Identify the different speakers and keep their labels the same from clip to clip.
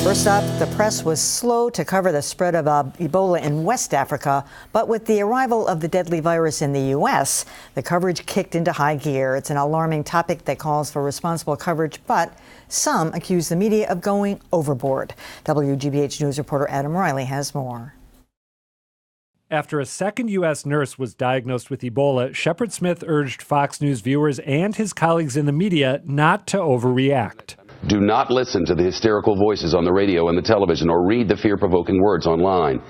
Speaker 1: First up, the press was slow to cover the spread of Ebola in West Africa, but with the arrival of the deadly virus in the U.S., the coverage kicked into high gear. It's an alarming topic that calls for responsible coverage, but some accuse the media of going overboard. WGBH News reporter Adam Riley has more.
Speaker 2: After a second U.S. nurse was diagnosed with Ebola, Shepard Smith urged Fox News viewers and his colleagues in the media not to overreact.
Speaker 3: Do not listen to the hysterical voices on the radio and the television or read the fear-provoking words online.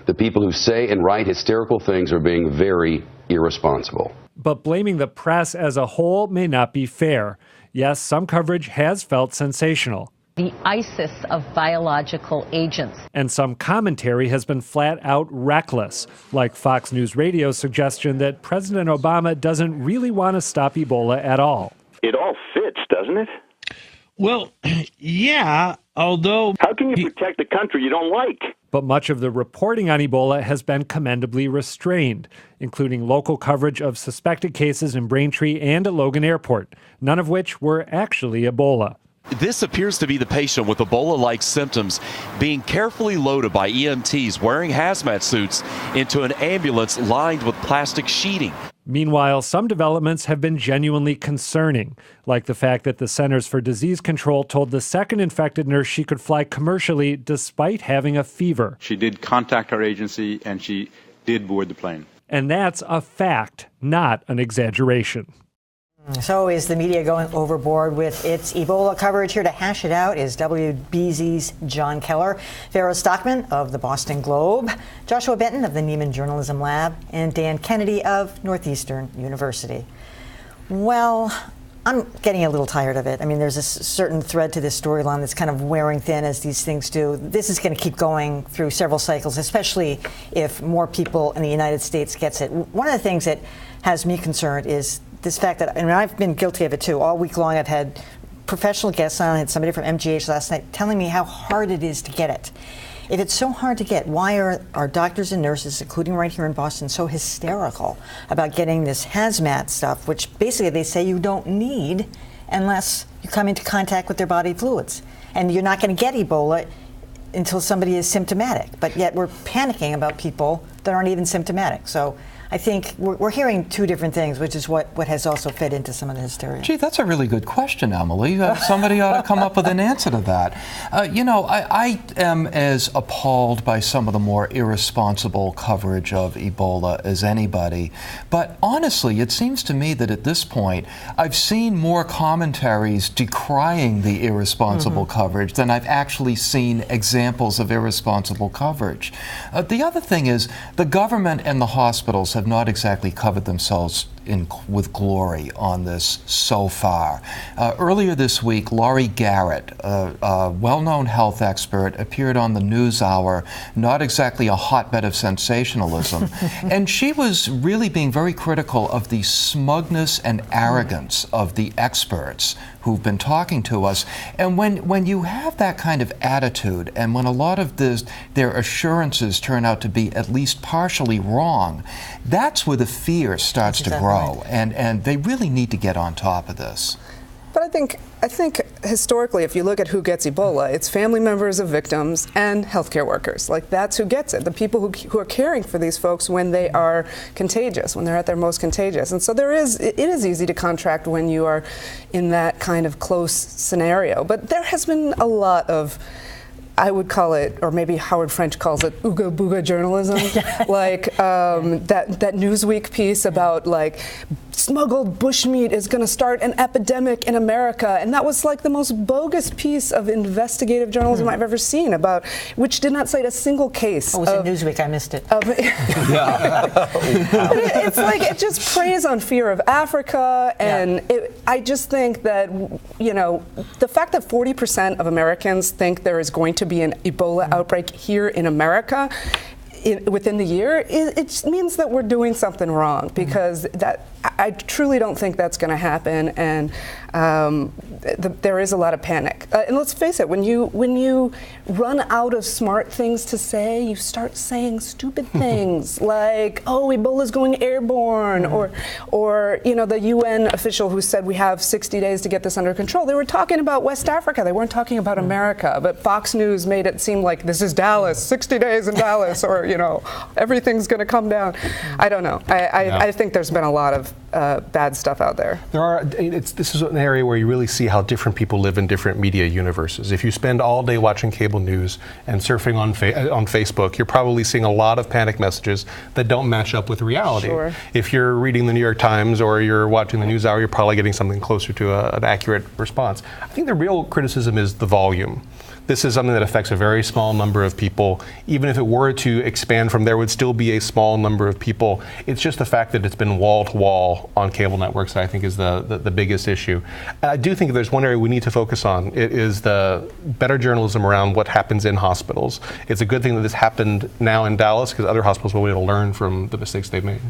Speaker 3: The people who say and write hysterical things are being very irresponsible.
Speaker 2: But blaming the press as a whole may not be fair. Yes, some coverage has felt sensational.
Speaker 4: The ISIS of biological agents.
Speaker 2: And some commentary has been flat out reckless, like Fox News Radio's suggestion that President Obama doesn't really want to stop Ebola at all.
Speaker 5: It all fits, doesn't it?
Speaker 6: Well, yeah, although...
Speaker 5: How can you protect the country you don't like?
Speaker 2: But much of the reporting on Ebola has been commendably restrained, including local coverage of suspected cases in Braintree and at Logan Airport, none of which were actually Ebola.
Speaker 7: This appears to be the patient with Ebola-like symptoms being carefully loaded by EMTs wearing hazmat suits into an ambulance lined with plastic sheeting.
Speaker 2: Meanwhile, some developments have been genuinely concerning, like the fact that the Centers for Disease Control told the second infected nurse she could fly commercially despite having a fever.
Speaker 8: She did contact our agency and she did board the plane.
Speaker 2: And that's a fact, not an exaggeration.
Speaker 1: So is the media going overboard with its Ebola coverage? Here to hash it out is WBZ's John Keller, Farrah Stockman of the Boston Globe, Joshua Benton of the Neiman Journalism Lab, and Dan Kennedy of Northeastern University. Well, I'm getting a little tired of it. I mean, there's a certain thread to this storyline that's kind of wearing thin, as these things do. This is going to keep going through several cycles, especially if more people in the United States gets it. One of the things that has me concerned is this fact that, and I've been guilty of it too. All week long I've had professional guests on. I had somebody from MGH last night telling me how hard it is to get it. If it's so hard to get, why are our doctors and nurses, including right here in Boston, so hysterical about getting this hazmat stuff, which basically they say you don't need unless you come into contact with their body fluids. And you're not going to get Ebola until somebody is symptomatic. But yet we're panicking about people that aren't even symptomatic. So I think we're hearing two different things, which is what has also fed into some of the hysteria.
Speaker 9: Gee, that's a really good question, Emily. Somebody ought to come up with an answer to that. I am as appalled by some of the more irresponsible coverage of Ebola as anybody. But honestly, it seems to me that at this point, I've seen more commentaries decrying the irresponsible coverage than I've actually seen examples of irresponsible coverage. The other thing is the government and the hospitals have not exactly covered themselves with glory on this so far. Earlier this week, Laurie Garrett, a well-known health expert, appeared on the NewsHour, not exactly a hotbed of sensationalism, and she was really being very critical of the smugness and arrogance of the experts who've been talking to us. And when you have that kind of attitude, and when a lot of their assurances turn out to be at least partially wrong, that's where the fear starts to grow. And they really need to get on top of this.
Speaker 10: But I think historically, if you look at who gets Ebola, it's family members of victims and healthcare workers. Like, that's who gets it, the people who are caring for these folks when they are contagious, when they're at their most contagious. And so it is easy to contract when you are in that kind of close scenario. But there has been a lot of, I would call it, or maybe Howard French calls it, ooga booga journalism, like that Newsweek piece about like smuggled bushmeat is going to start an epidemic in America, and that was like the most bogus piece of investigative journalism I've ever seen, about which did not cite a single case.
Speaker 1: Oh, it was in Newsweek, I missed it.
Speaker 10: But it's like it just preys on fear of Africa, and I just think that, you know, the fact that 40% of Americans think there is going to be an Ebola outbreak here in America within the year, it means that we're doing something wrong, because I truly don't think that's going to happen, and there is a lot of panic. And let's face it, when you run out of smart things to say, you start saying stupid things like, "Oh, Ebola's going airborne," or the UN official who said we have 60 days to get this under control. They were talking about West Africa. They weren't talking about America. But Fox News made it seem like this is Dallas, 60 days in Dallas, or everything's going to come down. I don't know. I think there's been a lot of bad stuff out there.
Speaker 11: This is an area where you really see how different people live in different media universes. If you spend all day watching cable news and surfing on Facebook, you're probably seeing a lot of panic messages that don't match up with reality.
Speaker 10: Sure.
Speaker 11: If you're reading the New York Times or you're watching the NewsHour, you're probably getting something closer to an accurate response. I think the real criticism is the volume. This is something that affects a very small number of people. Even if it were to expand from there, would still be a small number of people. It's just the fact that it's been wall to wall on cable networks that I think is the biggest issue. And I do think if there's one area we need to focus on, it is the better journalism around what happens in hospitals. It's a good thing that this happened now in Dallas because other hospitals will be able to learn from the mistakes they've made.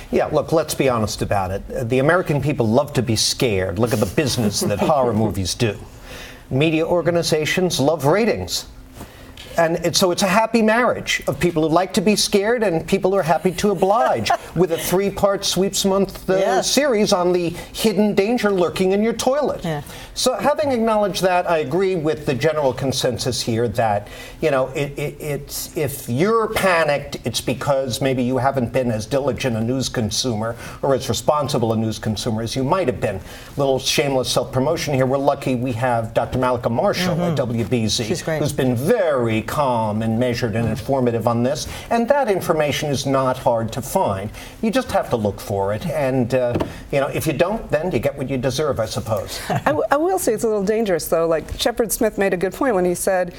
Speaker 12: Yeah, look, let's be honest about it. The American people love to be scared. Look at the business that horror movies do. Media organizations love ratings. And so it's a happy marriage of people who like to be scared and people who are happy to oblige with a 3-part Sweeps Month series on the hidden danger lurking in your toilet. Yeah. So having acknowledged that, I agree with the general consensus here that, it's if you're panicked, it's because maybe you haven't been as diligent a news consumer or as responsible a news consumer as you might have been. Little shameless self-promotion here. We're lucky we have Dr. Malika Marshall at WBZ, who's been very calm and measured and informative on this, and that information is not hard to find. You just have to look for it, and if you don't, then you get what you deserve, I suppose.
Speaker 10: I will say it's a little dangerous, though. Like Shepard Smith made a good point when he said,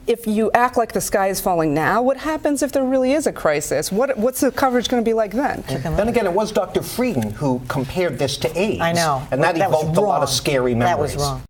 Speaker 10: if you act like the sky is falling now, what happens if there really is a crisis? What's the coverage going to be like then?
Speaker 12: Then again, it was Dr. Frieden who compared this to AIDS.
Speaker 1: I know.
Speaker 12: And that evoked a lot of scary memories.
Speaker 1: That was wrong.